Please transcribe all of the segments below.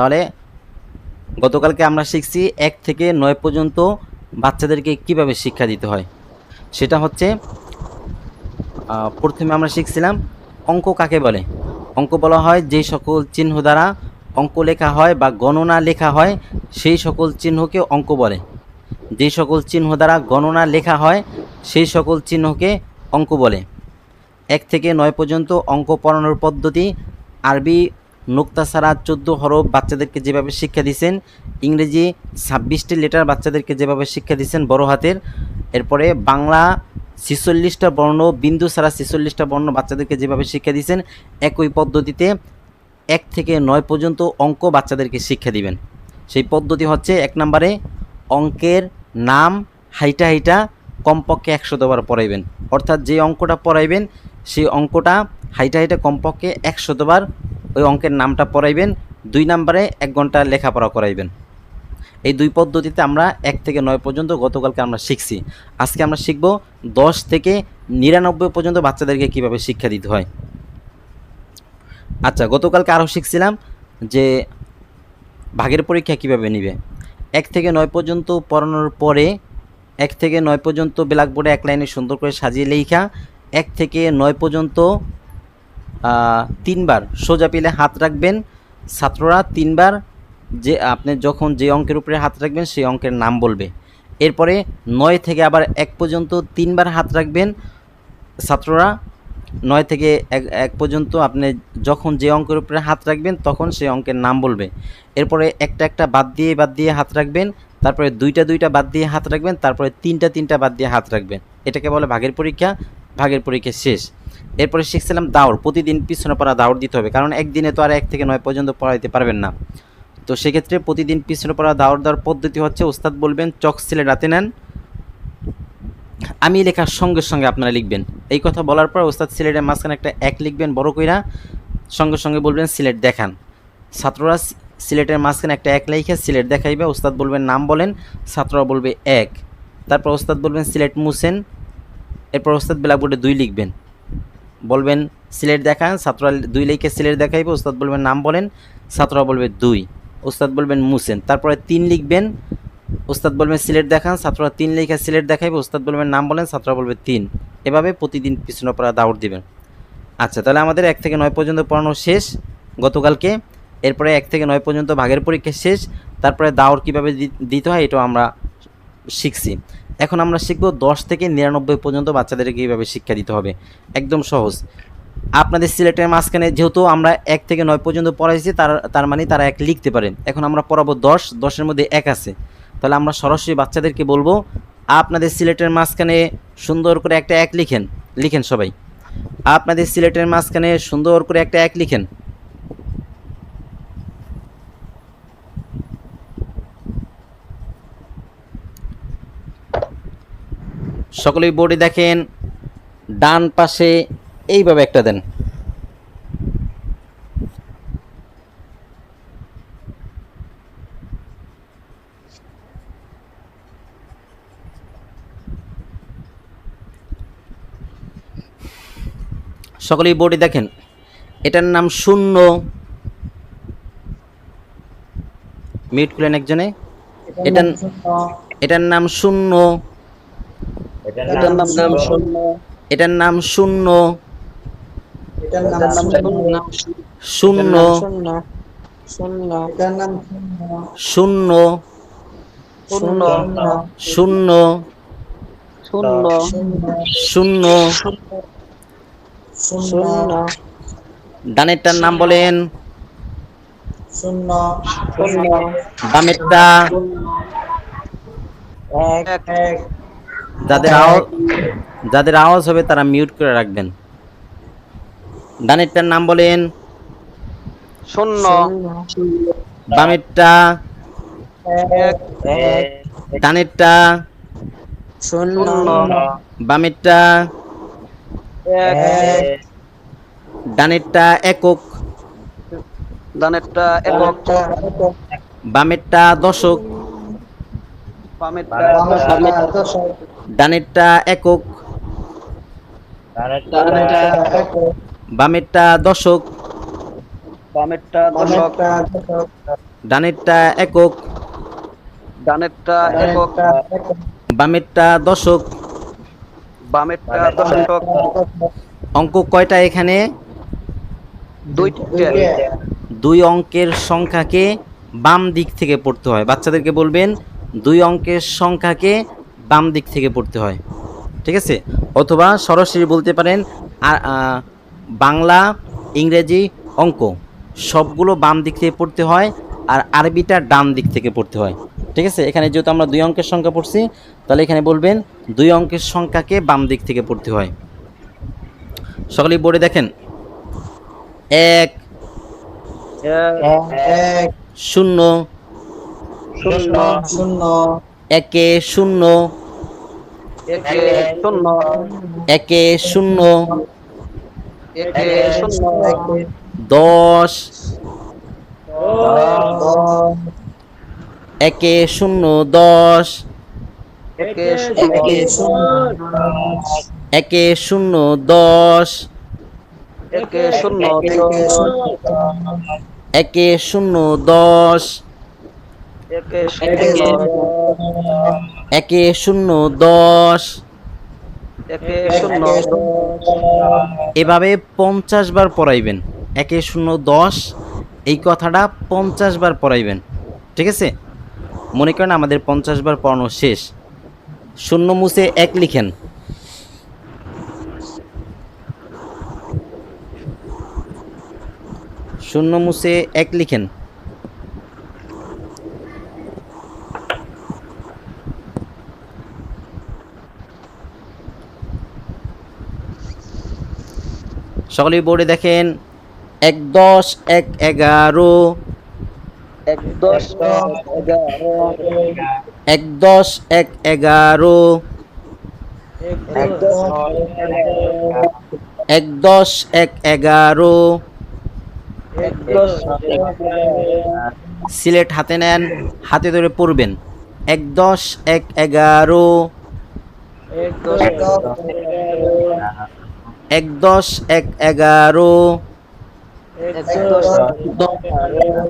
তাহলে গতকালকে আমরা শিখছি 1 থেকে 9 পর্যন্ত বাচ্চাদেরকে কিভাবে শিক্ষা দিতে হয়। সেটা হচ্ছে প্রথমে আমরা শিখছিলাম অঙ্ক কাকে বলে। অঙ্ক বলা হয় যেই সকল চিহ্ন দ্বারা অঙ্ক লেখা হয় বা গণনা লেখা হয়, সেই সকল চিহ্নকে অঙ্ক বলে। যেই সকল চিহ্ন দ্বারা গণনা লেখা হয় সেই সকল চিহ্নকে অঙ্ক বলে। 1 থেকে 9 পর্যন্ত অঙ্ক পড়ানোর পদ্ধতি: আরবি নুক্তা ছাড়া 14 হরফ বাচ্চাদেরকে যেভাবে শিক্ষা দিয়েছেন, ইংরেজি 26টি লেটার বাচ্চাদেরকে যেভাবে শিক্ষা দিয়েছেন বড় হাতের, এরপরে বাংলা 46টা বর্ণ বিন্দু ছাড়া 46টা বর্ণ বাচ্চাদেরকে যেভাবে শিক্ষা দিয়েছেন, একই পদ্ধতিতে 1 থেকে 9 পর্যন্ত অঙ্ক বাচ্চাদেরকে শিক্ষা দিবেন। সেই পদ্ধতি হচ্ছে 1 নম্বরে অঙ্কের নাম হাইটা হাইটা কমপক্ষে 100 বার পড়াইবেন। অর্থাৎ যে অঙ্কটা পড়াইবেন সেই অঙ্কটা হাইটা হাইটা কমপক্ষে 100 বার ওই অঙ্কের নামটা পড়াইবেন। 2 নম্বরে 1 ঘন্টা লেখাপড়া করাইবেন। এই দুই পদ্ধতিতে আমরা 1 থেকে 9 পর্যন্ত গতকালকে আমরা শিখছি। আজকে আমরা শিখব 10 থেকে 99 পর্যন্ত বাচ্চাদেরকে কিভাবে শিক্ষা দিতে হয়। আচ্ছা, গতকালকে আরও শিখছিলাম যে ভাগের পরীক্ষা কিভাবে নিবে। 1 থেকে 9 পর্যন্ত পড়ানোর পরে 1 থেকে 9 পর্যন্ত ব্ল্যাকবোর্ডে 1 লাইনে সুন্দর করে সাজিয়ে লেখা। 1 থেকে 9 পর্যন্ত 3 বার সোজা পেলে হাত রাখবেন। ছাত্ররা 3 বার যে আপনি যখন যে অঙ্কের উপরে হাত রাখবেন সেই অঙ্কের নাম বলবে। এরপরে 9 থেকে আবার 1 পর্যন্ত 3 বার হাত রাখবেন। ছাত্ররা 9 থেকে 1 পর্যন্ত আপনি যখন যে অঙ্কের উপরে হাত রাখবেন তখন সেই অঙ্কের নাম বলবে। এরপরে একটা একটা বাদ দিয়ে হাত রাখবেন। তারপরে দুইটা বাদ দিয়ে হাত রাখবেন। তারপরে তিনটা বাদ দিয়ে হাত রাখবেন। এটাকে বলে ভাগের পরীক্ষা। ভাগের পরীক্ষা শেষ। এরপরে শিখছিলাম দাওড়। প্রতিদিন পিছনে পড়া দাওড় দিতে হবে, কারণ একদিনে তো আর 1 থেকে 9 পর্যন্ত পড়াইতে পারবেন না। তো সেক্ষেত্রে প্রতিদিন পিছনে পড়া দাওড় দেওয়ার পদ্ধতি হচ্ছে ওস্তাদ বলবেন চক সিলেট হাতে নেন, আমি লেখার সঙ্গে সঙ্গে আপনারা লিখবেন। এই কথা বলার পর ওস্তাদ সিলেটের মাঝখানে একটা 1 লিখবেন বড় কইরা, সঙ্গে সঙ্গে বলবেন সিলেট দেখান। ছাত্ররা সিলেটের মাঝখানে একটা 1 লিখে সিলেট দেখাইবে। ওস্তাদ বলবেন নাম বলেন, ছাত্ররা বলবে 1। তারপর ওস্তাদ বলবেন সিলেট মুছেন। এরপর ওস্তাদ ব্ল্যাকবোর্ডে 2 লিখবেন, বলবেন সিলেট দেখান। ছাত্ররা 2 লিখে সিলেট দেখাইবে। ওস্তাদ বলবেন নাম বলেন, ছাত্ররা বলবে 2। ওস্তাদ বলবেন মুছেন। তারপরে 3 লিখবেন, ওস্তাদ বলবেন সিলেট দেখান। ছাত্ররা 3 লিখে সিলেট দেখাইবে। ওস্তাদ বলবেন নাম বলেন, ছাত্ররা বলবে 3। এভাবে প্রতিদিন পিছনে পড়া দাওড় দিবেন। আচ্ছা, তাহলে আমাদের 1 থেকে 9 পর্যন্ত পড়ানো শেষ গতকালকে। এরপরে 1 থেকে 9 পর্যন্ত ভাগের পরীক্ষা শেষ। তারপরে দাওড় কীভাবে দিতে হয় এটাও আমরা শিখছি। এখন আমরা শিখব 10 থেকে 99 পর্যন্ত বাচ্চাদেরকে কীভাবে শিক্ষা দিতে হবে। একদম সহজ। আপনাদের সিলেটের মাঝখানে যেহেতু আমরা 1 থেকে 9 পর্যন্ত পড়াইছি, তার মানে তারা 1 লিখতে পারেন। এখন আমরা পড়াবো 10, 10-এর মধ্যে 1 আছে। তাহলে আমরা সরাসরি বাচ্চাদেরকে বলবো আপনাদের সিলেটের মাঝখানে সুন্দর করে একটা 1 লিখেন সবাই। আপনাদের সিলেটের মাঝখানে সুন্দর করে একটা 1 লিখেন। সকলেই বোর্ডে দেখেন, ডান পাশে এইভাবে একটা দেন। সকলেই বোর্ডে দেখেন, এটার নাম শূন্য। মিউট করলেন একজনে। এটার নাম শূন্য। এটার নাম শূন্য। শূন্য শূন্য শূন্য শূন্য। ডানেরটার নাম বলেন। বামেরটা। যাদের আওয়াজ হবে তারা মিউট করে রাখবেন। ডানেরটার নাম বলেন। শূন্য। বামেরটা। ডানেরটা। শূন্য। বামেরটা। ডানেরটা একক। ডানেরটা একক। বামেরটা দশক। ডানেরটা একক। বামেরটা দশক। বামেরটা দশক। ডানেরটা একক, ডানেরটা একক, বামেরটা দশক। বামেরটা দশক। অঙ্ক কয়টা এখানে? দুইটা। দুই অঙ্কের সংখ্যাকে বাম দিক থেকে পড়তে হয়। বাচ্চাদেরকে বলবেন দুই অঙ্কের সংখ্যাকে বাম দিক থেকে পড়তে হয়, ঠিক আছে? অথবা সরাসরি বলতে পারেন বাংলা, ইংরেজি, অঙ্ক সবগুলো বাম দিক থেকে পড়তে হয়, আর আরবিটা ডান দিক থেকে পড়তে হয়, ঠিক আছে? এখানে যেহেতু আমরা দুই অঙ্কের সংখ্যা পড়ছি, তাহলে এখানে বলবেন দুই অঙ্কের সংখ্যাকে বাম দিক থেকে পড়তে হয়। সকলেই বোর্ডে দেখেন, এক, শূন্য, শূন্য, একে শূন্য, একে শূন্য, একে শূন্য, একে শূন্য, দশ, একে শূন্য দশ, একে শূন্য, একে শূন্য দশ, একে শূন্য, একে শূন্য দশ, একে শূন্য, একে শূন্য দশ। একে শূন্য, এভাবে 50 বার পড়াইবেন। একে শূন্য দশ এই কথাটা 50 বার পড়াইবেন, ঠিক আছে? মনে করেন আমাদের 50 বার পড়ানো শেষ। শূন্য মুছে এক লিখেন, শূন্য মুছে এক লিখেন। সকলেই বোর্ডে দেখেন, এক দশ এক এগারো, এক দশ, 11, এক দশ এক এগারো, এক দশ, 11, এক দশ এক এগারো। এক দশ, 11, সিলেট হাতে নেন, হাতে ধরে পড়বেন, এক দশ এক এগারো, এক দশ, 11, এক দশ এক এগারো। এক দশ, 11,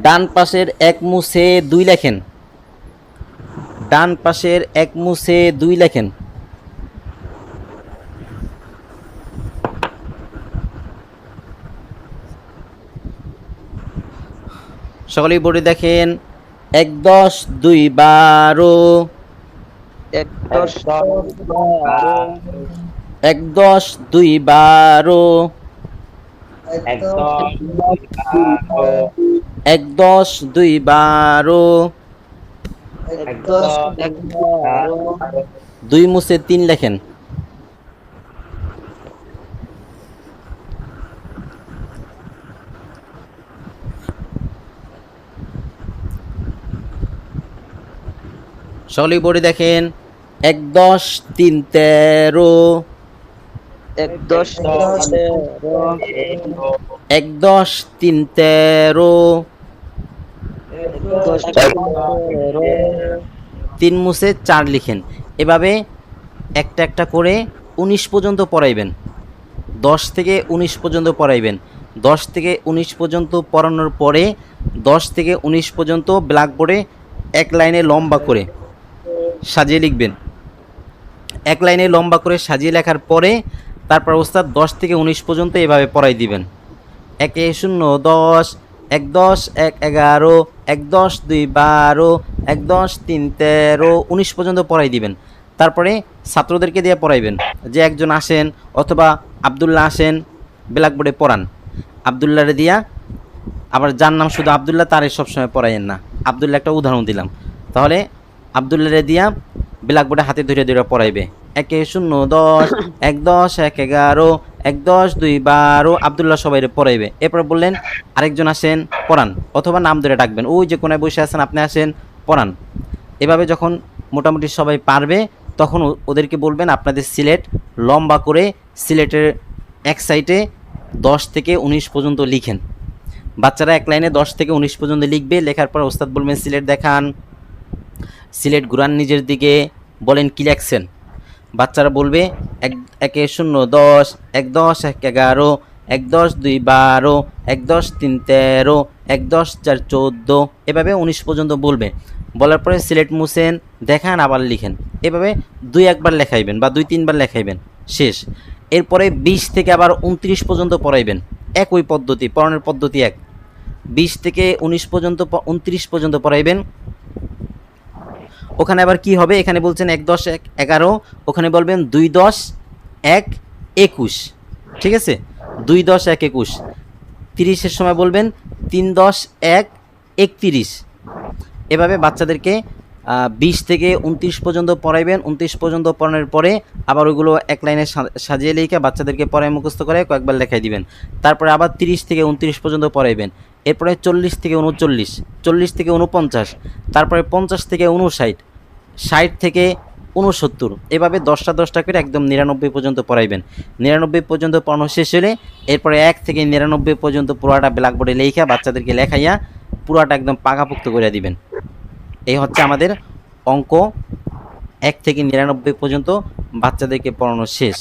ডান পাশের এক মুছে দুই লেখেন, ডান পাশের এক মুছে দুই লেখেন। সকলেই বোর্ডে দেখেন, এক দশ দুই বারো, এক দশ, 12, এক দশ দুই বারো, এক দশ, 12, এক দশ দুই বারো। এক দশ, 11, দুই মুছে তিন লেখেন, সকলেই বোর্ডে দেখেন, এক দশ তিন তেরো, এক দশ, 13, এক দশ তিন তেরো, এক দশ, 13, তিন মুছে চার লিখেন। এভাবে একটা একটা করে 19 পর্যন্ত পড়াইবেন, 10 থেকে 19 পর্যন্ত পড়াইবেন। 10 থেকে 19 পর্যন্ত পড়ানোর পরে 10 থেকে 19 পর্যন্ত ব্ল্যাকবোর্ডে এক লাইনে লম্বা করে সাজিয়ে লিখবেন। এক লাইনে লম্বা করে সাজিয়ে লেখার পরে তারপর ওস্তাদ 10 থেকে 19 পর্যন্ত এভাবে পড়াই দিবেন। একে শূন্য দশ, এক দশ এক এগারো, এক দশ দুই বারো, এক দশ তিন তেরো, 19 পর্যন্ত পড়াই দিবেন। তারপরে ছাত্রদেরকে দিয়ে পড়াইবেন, যে একজন আসেন অথবা আবদুল্লাহ আসেন ব্ল্যাকবোর্ডে পড়ান, আবদুল্লাহরে দিয়া। আবার যার নাম শুধু আবদুল্লাহ তারে সবসময় পড়াইয়েন না, আবদুল্লাহ একটা উদাহরণ দিলাম। তাহলে আবদুল্লাহরে দিয়া ব্ল্যাকবোর্ডে হাতে ধরে ধরে পড়াইবে, একে শূন্য দশ, এক দশ এক এগারো, এক দশ দুই বারো, আবদুল্লাহ সবাইরে পড়াইবে। এরপর বললেন আরেকজন আসেন পড়ান, অথবা নাম ধরে ডাকবেন, ওই যে কোনায় বসে আছেন আপনি আসেন পড়ান। এভাবে যখন মোটামুটি সবাই পারবে তখন ওদেরকে বলবেন আপনাদের সিলেট লম্বা করে সিলেটের এক সাইডে 10 থেকে 19 পর্যন্ত লিখেন। বাচ্চারা এক লাইনে 10 থেকে 19 পর্যন্ত লিখবে, লেখার পর ওস্তাদ বলবেন সিলেট দেখান, সিলেট ঘুরান নিজের দিকে, বলেন কি লেখছেন। বাচ্চারা বলবে একে শূন্য দশ, এক দশ এক এগারো, এক 10 2 12, এক 10 3 13, এক 10 4 14, এভাবে 19 পর্যন্ত বলবে। বলার পরে সিলেট মুছেন, দেখান, আবার লিখেন। এভাবে 2-1 বার লেখাইবেন বা 2-3 বার লেখাইবেন, শেষ। এরপরে 20 থেকে আবার 29 পর্যন্ত পড়াইবেন, একই পদ্ধতি, পড়ানোর পদ্ধতি এক। 20 থেকে 19 পর্যন্ত 29 পর্যন্ত পড়াইবেন। ওখানে আবার কি হবে, এখানে বলছেন 1 10 1 11, ওখানে বলবেন 2 10 1 21, ঠিক আছে? 2 10 1 21। 30-এর সময় বলবেন 3 10 1 31। এভাবে বাচ্চাদেরকে 20 থেকে 29 পর্যন্ত পড়াইবেন। 29 পর্যন্ত পড়ানোর পরে আবার ওইগুলো এক লাইনে সাজিয়ে লিখে বাচ্চাদেরকে পড়ায় মুখস্থ করে কয়েকবার লেখাই দিবেন। তারপরে আবার 30 থেকে 29 পর্যন্ত পড়াইবেন। এরপরে 40 থেকে 39, 40 থেকে 49, তারপরে 50 থেকে 59, 60 থেকে 69, এভাবে 10টা 10টা করে একদম 99 পর্যন্ত পড়াইবেন। 99 পর্যন্ত পড়ানো শেষ হলে এরপরে 1 থেকে 99 পর্যন্ত পুরাটা ব্ল্যাকবোর্ডে লেখা বাচ্চাদেরকে লেখাইয়া পুরাটা একদম পাকাপোক্ত করে দিবেন। এই হচ্ছে আমাদের অঙ্ক 1 থেকে 99 পর্যন্ত বাচ্চাদেরকে পড়ানো শেষ।